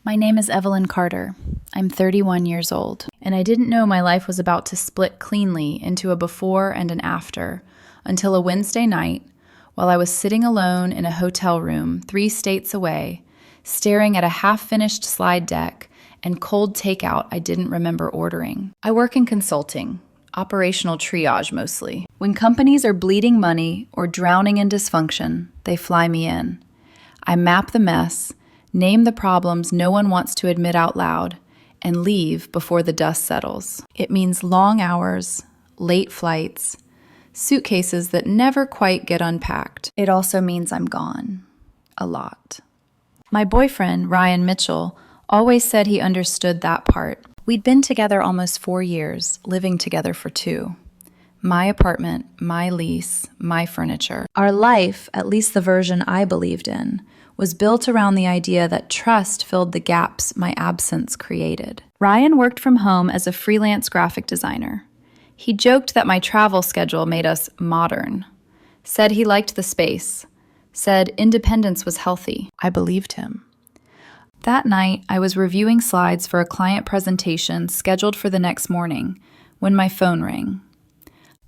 My name is Evelyn Carter. I'm 31 years old, and I didn't know my life was about to split cleanly into a before and an after until a Wednesday night while I was sitting alone in a hotel room 3 states away, staring at a half-finished slide deck and cold takeout I didn't remember ordering. I work in consulting, operational triage mostly. When companies are bleeding money or drowning in dysfunction, they fly me in. I map the mess, name the problems no one wants to admit out loud, and leave before the dust settles. It means long hours, late flights, suitcases that never quite get unpacked. It also means I'm gone. A lot. My boyfriend, Ryan Mitchell, always said he understood that part. We'd been together almost 4 years, living together for 2. My apartment, my lease, my furniture. Our life, at least the version I believed in, was built around the idea that trust filled the gaps my absence created. Ryan worked from home as a freelance graphic designer. He joked that my travel schedule made us modern, said he liked the space, said independence was healthy. I believed him. That night, I was reviewing slides for a client presentation scheduled for the next morning when my phone rang.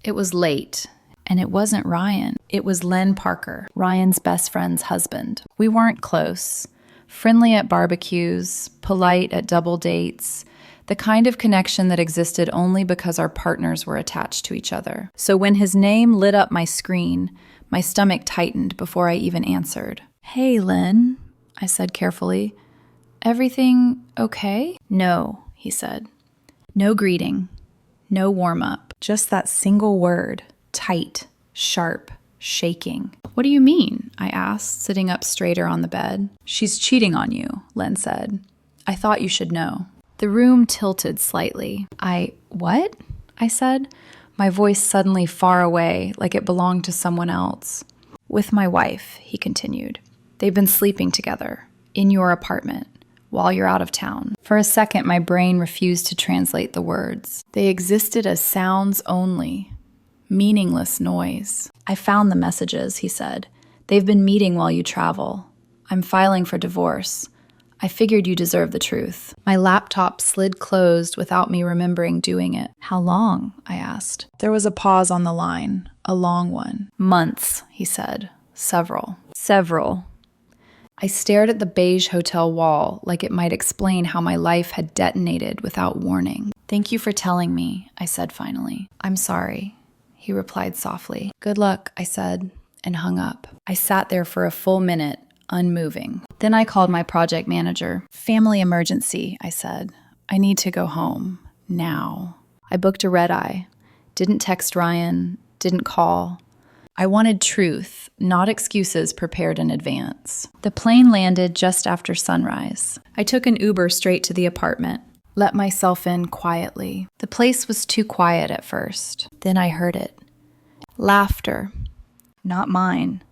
It was late, and it wasn't Ryan. It was Len Parker, Ryan's best friend's husband. We weren't close, friendly at barbecues, polite at double dates, the kind of connection that existed only because our partners were attached to each other. So when his name lit up my screen, my stomach tightened before I even answered. "Hey, Len," I said carefully. "Everything okay?" "No," he said. No greeting, no warm-up, just that single word, tight, sharp, shaking. "What do you mean?" I asked, sitting up straighter on the bed. "She's cheating on you," Len said. "I thought you should know." The room tilted slightly. What? I said, my voice suddenly far away, like it belonged to someone else. "With my wife," he continued. "They've been sleeping together, in your apartment, while you're out of town." For a second, my brain refused to translate the words. They existed as sounds only, meaningless noise. "I found the messages," he said. "They've been meeting while you travel. I'm filing for divorce. I figured you deserve the truth." My laptop slid closed without me remembering doing it. "How long?" I asked. There was a pause on the line, a long one. "Months," he said. "Several." "Several." I stared at the beige hotel wall like it might explain how my life had detonated without warning. "Thank you for telling me," I said finally. "I'm sorry," he replied softly. "Good luck," I said, and hung up. I sat there for a full minute, unmoving. Then I called my project manager. "Family emergency," I said. "I need to go home. Now." I booked a red-eye. Didn't text Ryan. Didn't call. I wanted truth, not excuses prepared in advance. The plane landed just after sunrise. I took an Uber straight to the apartment. Let myself in quietly. The place was too quiet at first. Then I heard it. Laughter. Not mine.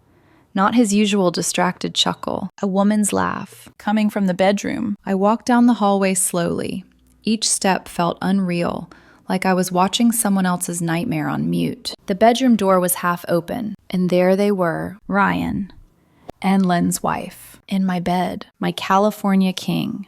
Not his usual distracted chuckle. A woman's laugh, coming from the bedroom. I walked down the hallway slowly. Each step felt unreal, like I was watching someone else's nightmare on mute. The bedroom door was half open, and there they were, Ryan and Len's wife, in my bed, my California king,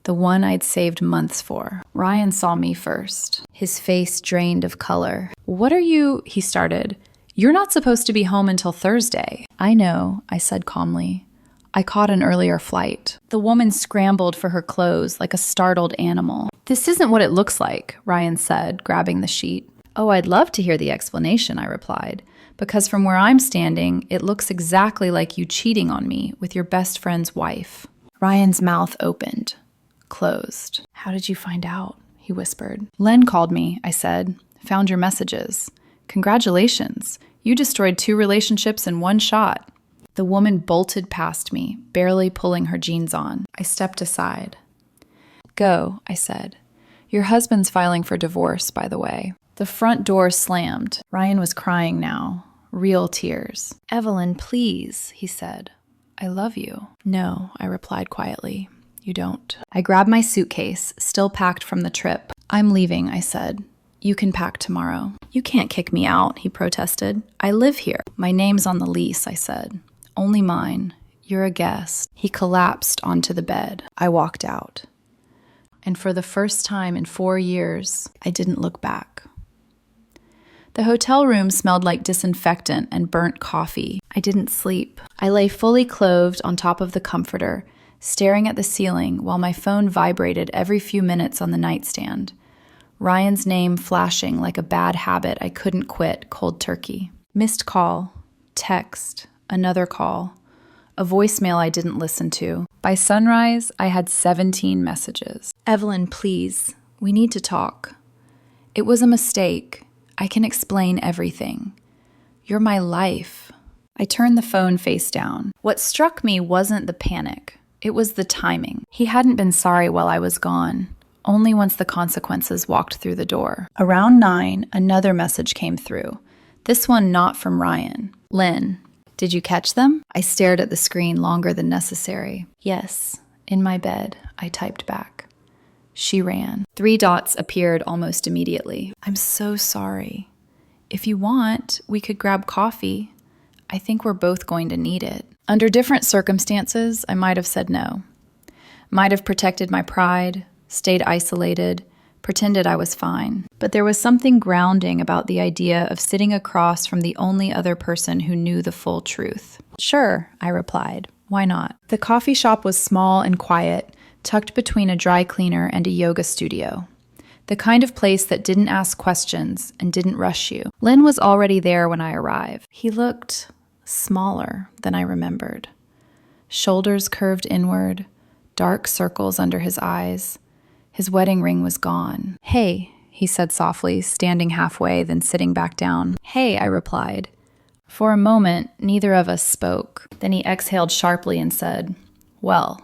the one I'd saved months for. Ryan saw me first, his face drained of color. "What are you?" he started. "You're not supposed to be home until Thursday." "I know," I said calmly. "I caught an earlier flight." The woman scrambled for her clothes like a startled animal. "This isn't what it looks like," Ryan said, grabbing the sheet. "Oh, I'd love to hear the explanation," I replied, "because from where I'm standing, it looks exactly like you cheating on me with your best friend's wife." Ryan's mouth opened, closed. "How did you find out?" he whispered. "Len called me," I said. "Found your messages. Congratulations. You destroyed 2 relationships in one shot." The woman bolted past me, barely pulling her jeans on. I stepped aside. "Go," I said. "Your husband's filing for divorce, by the way." The front door slammed. Ryan was crying now, real tears. "Evelyn, please," he said. "I love you." "No," I replied quietly. "You don't." I grabbed my suitcase, still packed from the trip. "I'm leaving," I said. "You can pack tomorrow." "You can't kick me out," he protested. "I live here." "My name's on the lease," I said. "Only mine. "You're a guest." He collapsed onto the bed. I walked out. And for the first time in 4 years, I didn't look back. The hotel room smelled like disinfectant and burnt coffee. I didn't sleep. I lay fully clothed on top of the comforter, staring at the ceiling while my phone vibrated every few minutes on the nightstand. Ryan's name flashing like a bad habit I couldn't quit cold turkey. Missed call, text, another call, a voicemail I didn't listen to. By sunrise, I had 17 messages. "Evelyn, please, we need to talk. It was a mistake. I can explain everything. You're my life." I turned the phone face down. What struck me wasn't the panic. It was the timing. He hadn't been sorry while I was gone, only once the consequences walked through the door. Around 9, another message came through. This one not from Ryan. "Lynn, did you catch them?" I stared at the screen longer than necessary. "Yes, in my bed," I typed back. She ran. 3 dots appeared almost immediately. "I'm so sorry. If you want, we could grab coffee. I think we're both going to need it." Under different circumstances, I might have said no. Might have protected my pride, stayed isolated, pretended I was fine. But there was something grounding about the idea of sitting across from the only other person who knew the full truth. "Sure," I replied. "Why not?" The coffee shop was small and quiet, tucked between a dry cleaner and a yoga studio. The kind of place that didn't ask questions and didn't rush you. Lynn was already there when I arrived. He looked smaller than I remembered. Shoulders curved inward, dark circles under his eyes. His wedding ring was gone. "Hey," he said softly, standing halfway, then sitting back down. "Hey," I replied. For a moment, neither of us spoke. Then he exhaled sharply and said, "Well,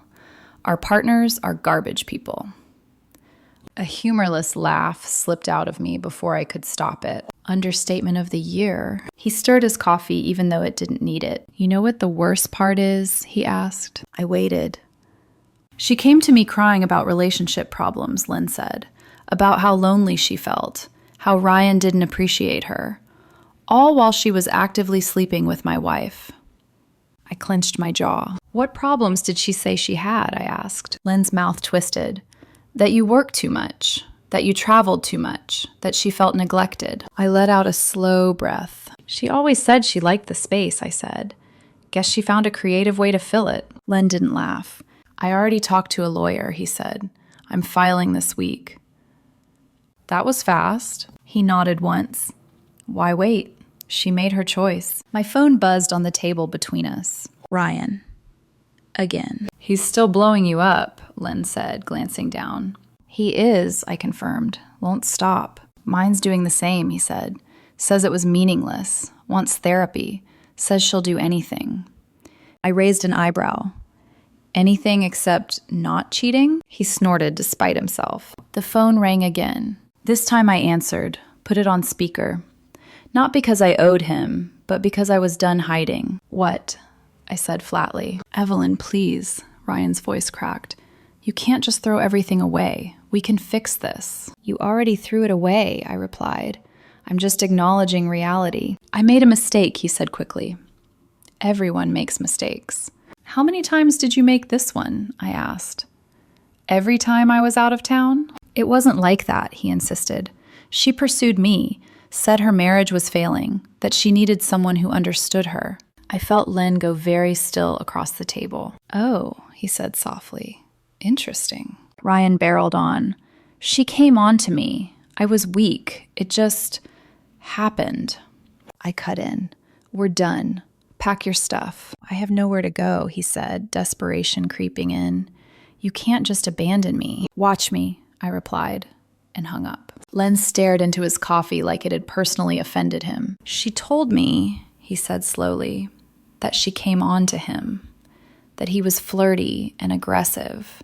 our partners are garbage people." A humorless laugh slipped out of me before I could stop it. Understatement of the year. He stirred his coffee even though it didn't need it. "You know what the worst part is?" he asked. I waited. "She came to me crying about relationship problems," Lynn said, about how lonely she felt, how Ryan didn't appreciate her, all while she was actively sleeping with my wife. I clenched my jaw. "What problems did she say she had?" I asked. Lynn's mouth twisted. "That you worked too much, that you traveled too much, that she felt neglected." I let out a slow breath. "She always said she liked the space," I said. "Guess she found a creative way to fill it." Lynn didn't laugh. "I already talked to a lawyer," he said. "I'm filing this week." "That was fast." He nodded once. "Why wait? She made her choice." My phone buzzed on the table between us. Ryan. Again. "He's still blowing you up," Lynn said, glancing down. "He is," I confirmed. "Won't stop." "Mine's doing the same," he said. "Says it was meaningless. Wants therapy. Says she'll do anything." I raised an eyebrow. "Anything except not cheating?" He snorted despite himself. The phone rang again. This time I answered, put it on speaker. Not because I owed him, but because I was done hiding. "What?" I said flatly. "Evelyn, please," Ryan's voice cracked. "You can't just throw everything away. We can fix this." "You already threw it away," I replied. "I'm just acknowledging reality." "I made a mistake," he said quickly. "Everyone makes mistakes." "How many times did you make this one?" I asked. "Every time I was out of town?" "It wasn't like that," he insisted. "She pursued me, said her marriage was failing, that she needed someone who understood her." I felt Lynn go very still across the table. "Oh," he said softly. "Interesting." Ryan barreled on. "She came on to me. I was weak. It just happened." I cut in. "We're done. Pack your stuff." "I have nowhere to go," he said, desperation creeping in. "You can't just abandon me." "Watch me," I replied, and hung up. Len stared into his coffee like it had personally offended him. "She told me," he said slowly, "that she came on to him, that he was flirty and aggressive,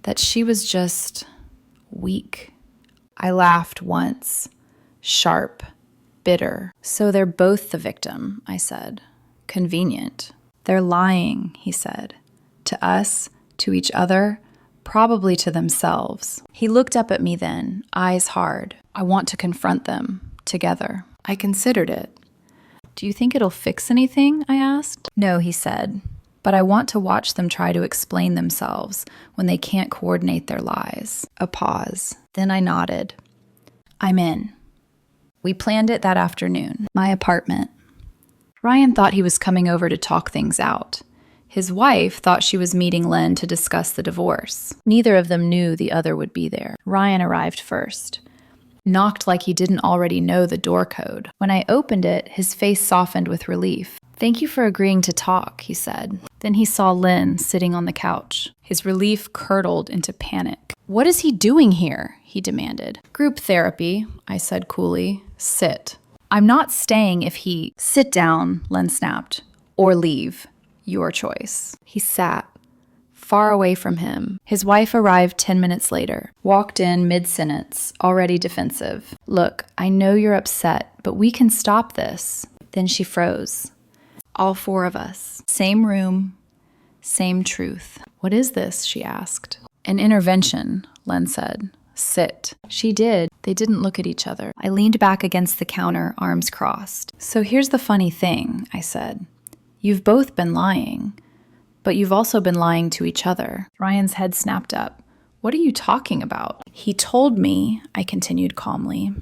that she was just weak." I laughed once, sharp, bitter. "So they're both the victim," I said. "Convenient." "They're lying," he said. "To us, to each other, probably to themselves." He looked up at me then, eyes hard. "I want to confront them, together." I considered it. "Do you think it'll fix anything?" I asked. "No," he said. but I want to watch them try to explain themselves when they can't coordinate their lies. A pause. Then I nodded. I'm in. We planned it that afternoon. My apartment. Ryan thought he was coming over to talk things out. His wife thought she was meeting Len to discuss the divorce. Neither of them knew the other would be there. Ryan arrived first. Knocked like he didn't already know the door code. When I opened it, his face softened with relief. Thank you for agreeing to talk, he said. Then he saw Len sitting on the couch. His relief curdled into panic. What is he doing here? He demanded. Group therapy, I said coolly. Sit. I'm not staying if he... Sit down, Len snapped. Or leave. Your choice. He sat, far away from him. His wife arrived 10 minutes later, walked in mid-sentence, already defensive. Look, I know you're upset, but we can stop this. Then she froze. All four of us. Same room, same truth. What is this? She asked. An intervention, Len said. Sit. She did. They didn't look at each other. I leaned back against the counter, arms crossed. So here's the funny thing, I said. You've both been lying, but you've also been lying to each other. Ryan's head snapped up. What are you talking about? He told me, I continued calmly,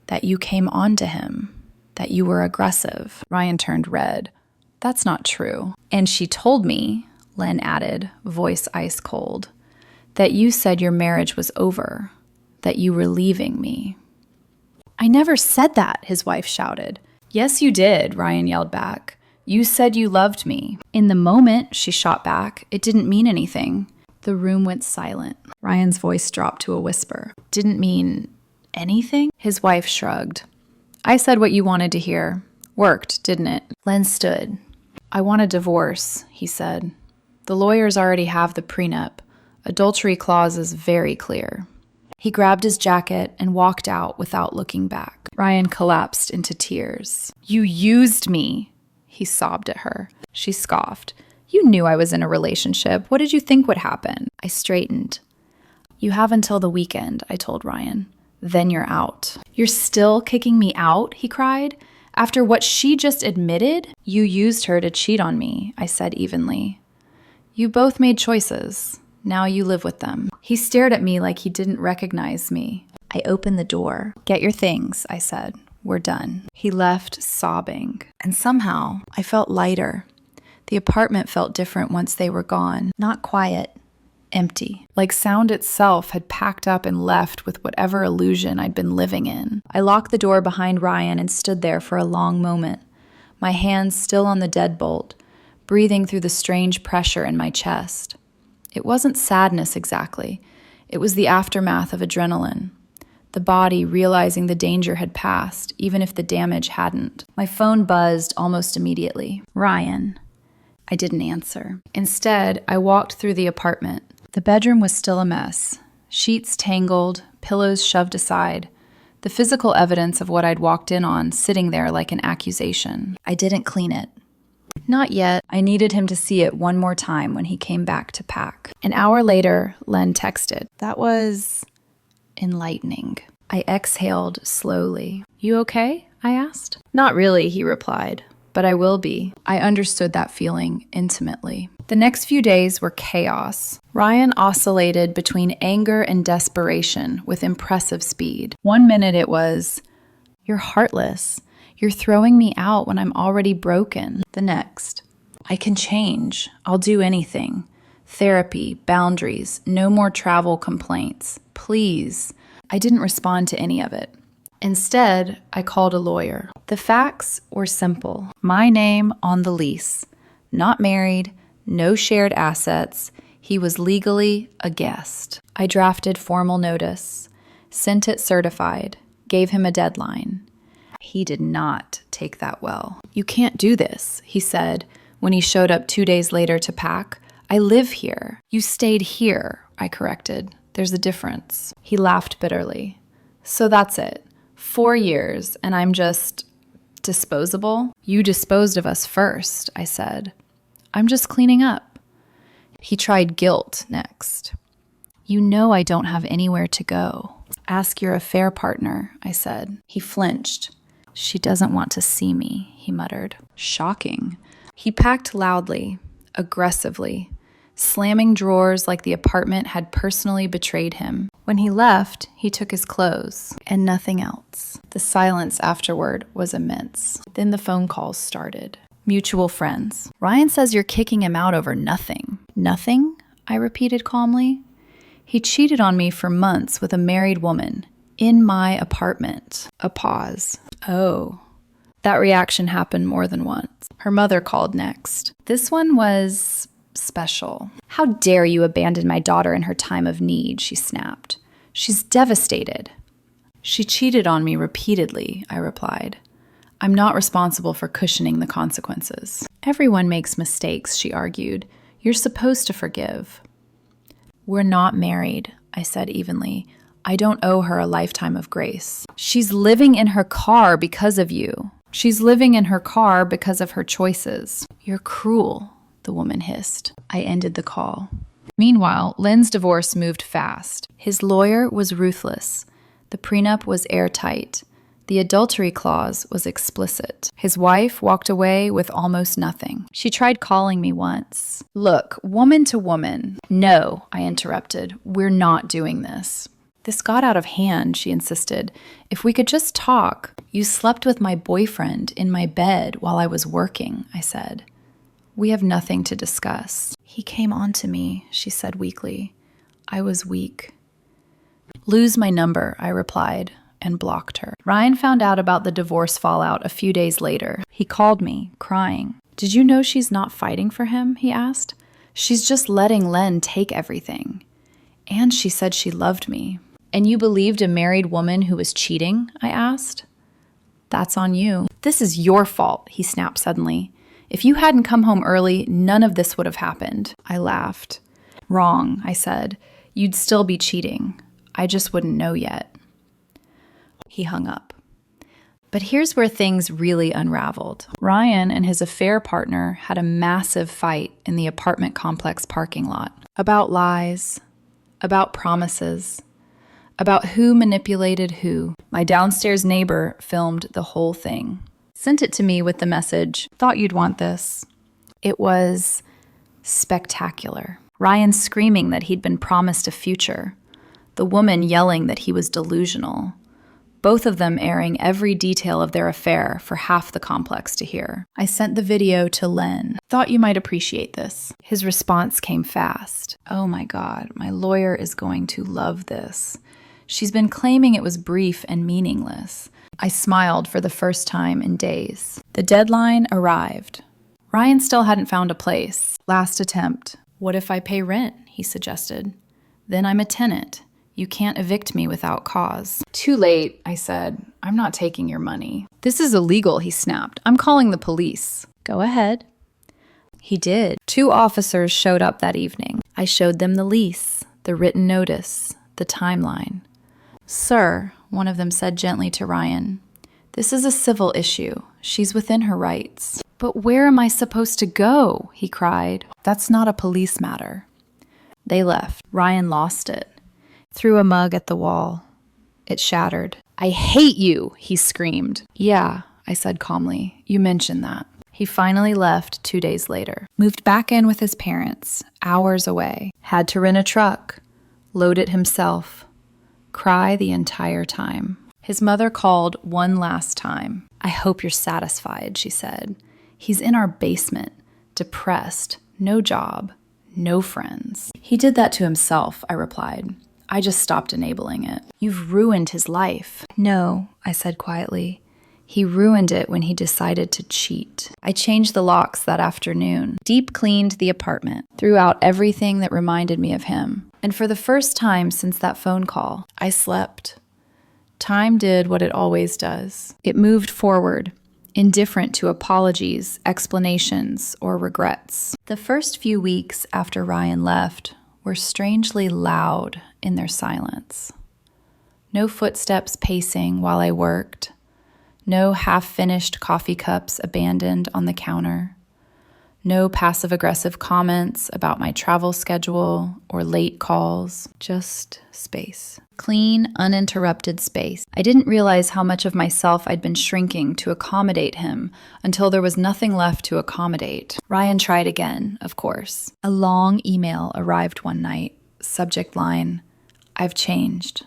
that you came on to him, that you were aggressive. Ryan turned red. That's not true. And she told me, Len added, voice ice cold, that you said your marriage was over, that you were leaving me. I never said that, his wife shouted. Yes, you did, Ryan yelled back. You said you loved me. In the moment, she shot back, it didn't mean anything. The room went silent. Ryan's voice dropped to a whisper. Didn't mean anything? His wife shrugged. I said what you wanted to hear. Worked, didn't it? Len stood. I want a divorce, he said. The lawyers already have the prenup. Adultery clause is very clear. He grabbed his jacket and walked out without looking back. Ryan collapsed into tears. You used me. He sobbed at her. She scoffed. You knew I was in a relationship. What did you think would happen? I straightened. You have until the weekend, I told Ryan. Then you're out. You're still kicking me out? He cried. After what she just admitted? You used her to cheat on me, I said evenly. You both made choices. Now you live with them. He stared at me like he didn't recognize me. I opened the door. Get your things, I said. We're done. He left sobbing. And somehow, I felt lighter. The apartment felt different once they were gone. Not quiet. Empty. Like sound itself had packed up and left with whatever illusion I'd been living in. I locked the door behind Ryan and stood there for a long moment, my hands still on the deadbolt, breathing through the strange pressure in my chest. It wasn't sadness exactly. It was the aftermath of adrenaline. The body realizing the danger had passed, even if the damage hadn't. My phone buzzed almost immediately. Ryan. I didn't answer. Instead, I walked through the apartment. The bedroom was still a mess. Sheets tangled, pillows shoved aside. The physical evidence of what I'd walked in on sitting there like an accusation. I didn't clean it. Not yet. I needed him to see it one more time when he came back to pack. An hour later, Len texted. That was enlightening. I exhaled slowly. You okay? I asked. Not really, he replied, but I will be. I understood that feeling intimately. The next few days were chaos. Ryan oscillated between anger and desperation with impressive speed. One minute it was, you're heartless. You're throwing me out when I'm already broken. The next, I can change. I'll do anything. Therapy, boundaries, no more travel complaints. Please. I didn't respond to any of it. Instead, I called a lawyer. The facts were simple. My name on the lease. Not married, no shared assets. He was legally a guest. I drafted formal notice, sent it certified, gave him a deadline. He did not take that well. You can't do this, he said when he showed up 2 days later to pack. I live here. You stayed here, I corrected. There's a difference. He laughed bitterly. So that's it. 4 years, and I'm just disposable? You disposed of us first, I said. I'm just cleaning up. He tried guilt next. You know I don't have anywhere to go. Ask your affair partner, I said. He flinched. She doesn't want to see me, he muttered. Shocking. He packed loudly. aggressively, slamming drawers like the apartment had personally betrayed him. When he left, he took his clothes and nothing else. The silence afterward was immense. Then the phone calls started. Mutual friends. Ryan says you're kicking him out over nothing. Nothing? I repeated calmly. He cheated on me for months with a married woman in my apartment. A pause. Oh. That reaction happened more than once. Her mother called next. This one was special. How dare you abandon my daughter in her time of need, she snapped. She's devastated. She cheated on me repeatedly, I replied. I'm not responsible for cushioning the consequences. Everyone makes mistakes, she argued. You're supposed to forgive. We're not married, I said evenly. I don't owe her a lifetime of grace. She's living in her car because of you. She's living in her car because of her choices. You're cruel, the woman hissed. I ended the call. Meanwhile, Lynn's divorce moved fast. His lawyer was ruthless. The prenup was airtight. The adultery clause was explicit. His wife walked away with almost nothing. She tried calling me once. Look, woman to woman. No, I interrupted. We're not doing this. This got out of hand, she insisted. If we could just talk. You slept with my boyfriend in my bed while I was working, I said. We have nothing to discuss. He came on to me, she said weakly. I was weak. Lose my number, I replied, and blocked her. Ryan found out about the divorce fallout a few days later. He called me, crying. Did you know she's not fighting for him? He asked. She's just letting Len take everything. And she said she loved me. And you believed a married woman who was cheating? I asked. That's on you. This is your fault, he snapped suddenly. If you hadn't come home early, none of this would have happened. I laughed. Wrong, I said. You'd still be cheating. I just wouldn't know yet. He hung up. But here's where things really unraveled. Ryan and his affair partner had a massive fight in the apartment complex parking lot. About lies, about promises, about who manipulated who. My downstairs neighbor filmed the whole thing. Sent it to me with the message, thought you'd want this. It was spectacular. Ryan screaming that he'd been promised a future. The woman yelling that he was delusional. Both of them airing every detail of their affair for half the complex to hear. I sent the video to Len. Thought you might appreciate this. His response came fast. Oh my God, my lawyer is going to love this. She's been claiming it was brief and meaningless. I smiled for the first time in days. The deadline arrived. Ryan still hadn't found a place. Last attempt. What if I pay rent? He suggested. Then I'm a tenant. You can't evict me without cause. Too late, I said. I'm not taking your money. This is illegal, he snapped. I'm calling the police. Go ahead. He did. 2 officers showed up that evening. I showed them the lease, the written notice, the timeline. Sir, one of them said gently to Ryan, this is a civil issue. She's within her rights. But where am I supposed to go? He cried. That's not a police matter. They left. Ryan lost it. Threw a mug at the wall. It shattered. I hate you, he screamed. Yeah, I said calmly. You mentioned that. He finally left 2 days later. Moved back in with his parents, hours away. Had to rent a truck. Load it himself. Cry the entire time. His mother called one last time. I hope you're satisfied, she said. He's in our basement, depressed, no job, no friends. He did that to himself, I replied. I just stopped enabling it. You've ruined his life. No, I said quietly. He ruined it when he decided to cheat. I changed the locks that afternoon, deep cleaned the apartment, threw out everything that reminded me of him. And for the first time since that phone call, I slept. Time did what it always does. It moved forward, indifferent to apologies, explanations, or regrets. The first few weeks after Ryan left were strangely loud in their silence. No footsteps pacing while I worked. No half-finished coffee cups abandoned on the counter. No passive-aggressive comments about my travel schedule or late calls. Just space. Clean, uninterrupted space. I didn't realize how much of myself I'd been shrinking to accommodate him until there was nothing left to accommodate. Ryan tried again, of course. A long email arrived one night. Subject line, "I've changed."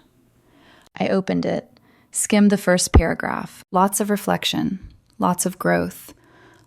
I opened it, skimmed the first paragraph. Lots of reflection, lots of growth,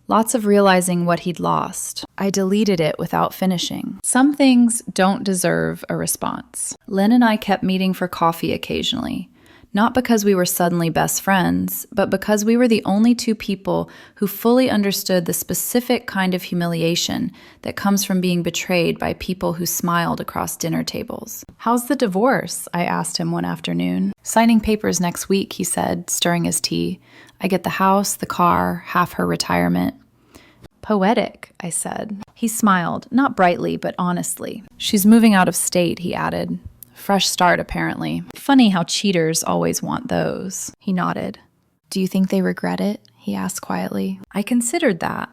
lots of realizing what he'd lost. I deleted it without finishing. Some things don't deserve a response. Lynn and I kept meeting for coffee occasionally, not because we were suddenly best friends, but because we were the only two people who fully understood the specific kind of humiliation that comes from being betrayed by people who smiled across dinner tables. "How's the divorce?" I asked him one afternoon. "Signing papers next week," he said, stirring his tea. "I get the house, the car, half her retirement." "Poetic," I said. He smiled, not brightly, but honestly. "She's moving out of state," he added. "Fresh start, apparently. Funny how cheaters always want those." He nodded. "Do you think they regret it?" he asked quietly. I considered that.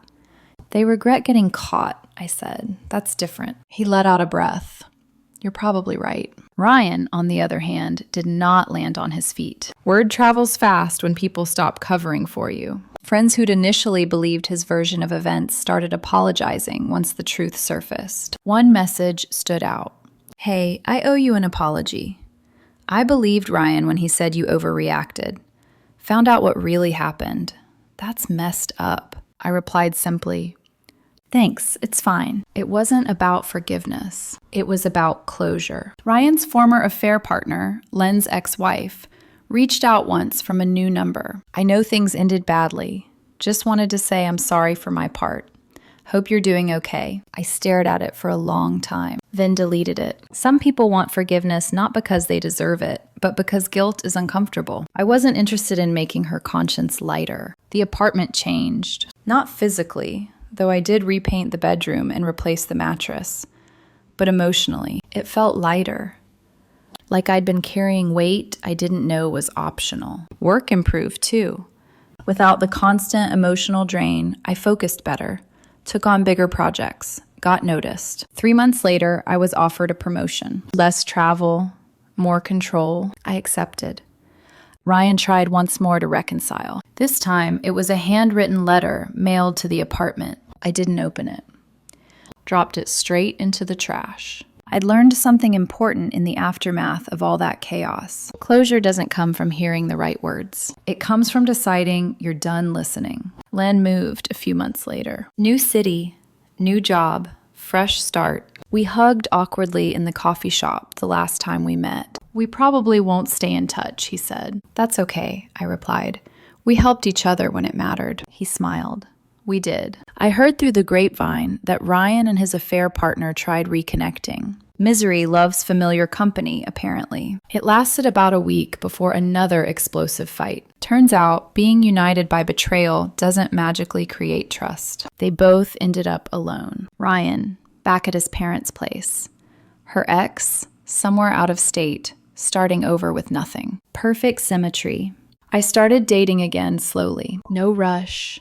"They regret getting caught," I said. "That's different." He let out a breath. "You're probably right." Ryan, on the other hand, did not land on his feet. Word travels fast when people stop covering for you. Friends who'd initially believed his version of events started apologizing once the truth surfaced. One message stood out. "Hey, I owe you an apology. I believed Ryan when he said you overreacted. Found out what really happened. That's messed up." I replied simply, "Thanks, it's fine." It wasn't about forgiveness. It was about closure. Ryan's former affair partner, Len's ex-wife, reached out once from a new number. "I know things ended badly. Just wanted to say I'm sorry for my part. Hope you're doing okay." I stared at it for a long time, then deleted it. Some people want forgiveness not because they deserve it, but because guilt is uncomfortable. I wasn't interested in making her conscience lighter. The apartment changed. Not physically, though I did repaint the bedroom and replace the mattress, but emotionally. It felt lighter. Like I'd been carrying weight I didn't know was optional. Work improved too. Without the constant emotional drain, I focused better, took on bigger projects, got noticed. 3 months later, I was offered a promotion. Less travel, more control. I accepted. Ryan tried once more to reconcile. This time, it was a handwritten letter mailed to the apartment. I didn't open it. Dropped it straight into the trash. I'd learned something important in the aftermath of all that chaos. Closure doesn't come from hearing the right words. It comes from deciding you're done listening. Len moved a few months later. New city, new job, fresh start. We hugged awkwardly in the coffee shop the last time we met. "We probably won't stay in touch," he said. "That's okay," I replied. "We helped each other when it mattered." He smiled. We did. I heard through the grapevine that Ryan and his affair partner tried reconnecting. Misery loves familiar company, apparently. It lasted about a week before another explosive fight. Turns out, being united by betrayal doesn't magically create trust. They both ended up alone. Ryan, back at his parents' place. Her ex, somewhere out of state, starting over with nothing. Perfect symmetry. I started dating again slowly. No rush.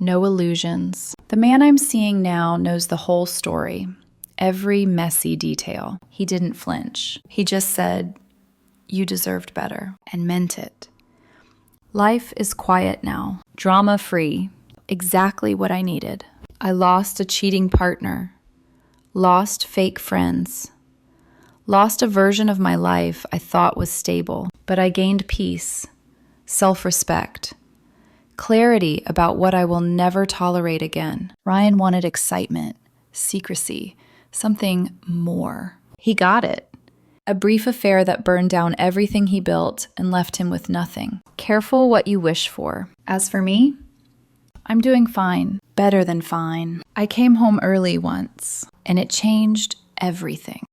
No illusions. The man I'm seeing now knows the whole story, every messy detail. He didn't flinch. He just said, "You deserved better," and meant it. Life is quiet now, drama-free, exactly what I needed. I lost a cheating partner, lost fake friends, lost a version of my life I thought was stable, but I gained peace, self-respect, clarity about what I will never tolerate again. Ryan wanted excitement, secrecy, something more. He got it. A brief affair that burned down everything he built and left him with nothing. Careful what you wish for. As for me, I'm doing fine. Better than fine. I came home early once, and it changed everything.